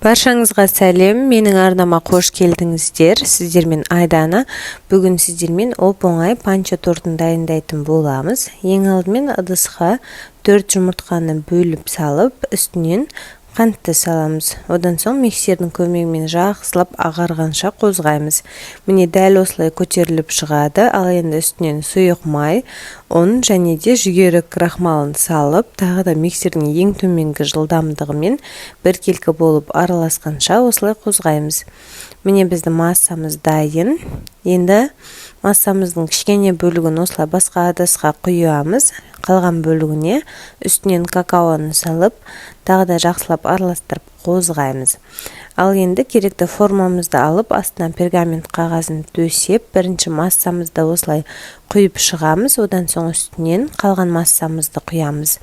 Баршаңызға сәлем, менің арнама қош келдіңіздер. Сіздермен Айдана. Бүгін сіздермен оп-оңай панчо тортын дайындайтын боламыз. Ең алдымен ыдысқа 4 жұмыртқаны бөліп салып, үстінен қантты саламыз. Одан соң миксердің көмегімен жақсылап ағарғанша қозғаймыз. Міне дәл осылай көтеріліп шығады. Ал енді үстінен сұйық май, ұн және де жүгері крахмалын салып, тағы да миксердің ең төменгі жылдамдығымен біркелкі болып араласқанша осылай қозғаймыз. Міне біздің массамыз дайын. Енді массамыздың кішкене бөлігін осылай басқа ыдысқа құямыз. Қалған бөлігіне үстінен какаоны салып, тағы да жақсылап араластырып қозғаймыз. Ал енді керекті формамызды алып, астына пергамент қағазын төсеп, бірінші массамызды осылай құйып шығамыз. Одан соң үстінен қалған массамызды құямыз.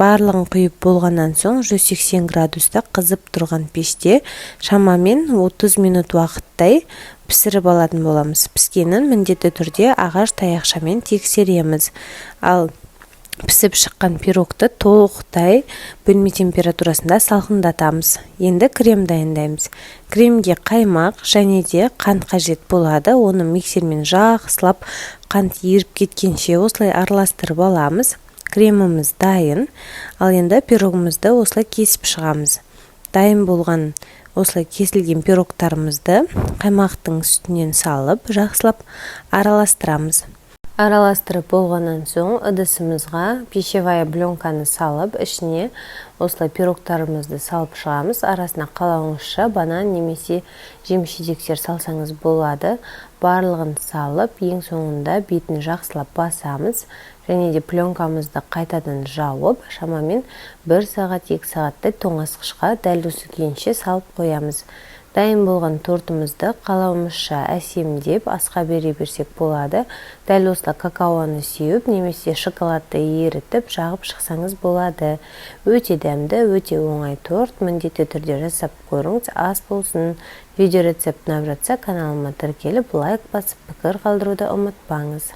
Барлығын құйып болғаннан соң 180 градуста қызып тұрған пеште шамамен 30 минут уақыттай пісіріп алатын боламыз. Піскенін міндетті түрде ағаш таяқшамен тексереміз. Ал пісіп шыққан пирогты толықтай бөлме температурасында салқындатамыз. Енді крем дайындаймыз. Кремге қаймақ және де қант қажет болады. Оны миксермен жақсылап қант еріп кеткенше осылай араластырып аламыз. Креміміз дайын. Ал енді пирогымызды осылай кесіп шығамыз. Дайын болған осылай кесілген пирогтарымызды қаймақтың үстінен салып, жақсылап араластырамыз. Араластырып болғаннан соң ыдысымызға пищевая пленканы салып, ішіне осылай пирогтарымызды салып шығамыз. Арасына қалауыңызша банан немесе жеміс-жидектер салсаңыз болады. Барлығын салып, ең соңында бетін жақсылап басамыз. Және де пленкамызды қайтадан жауып, шамамен 1 сағат 2 сағаттай тоңазытқышқа дәл осы күйінше салып қоямыз. Дайын болған тортымызды қалауымызша әсемдеп асқа бере берсек болады. Дәл осылай какаоны сеуіп, немесе шоколадты ерітіп жағып шықсаңыз болады. Өте дәмді, өте оңай торт. Міндетті түрде жасап көріңіз. Ас болсын. Видео рецепт ұнап жатса каналыма тіркеліп, лайк басып, пікір қалдыруды ұмытпаңыз.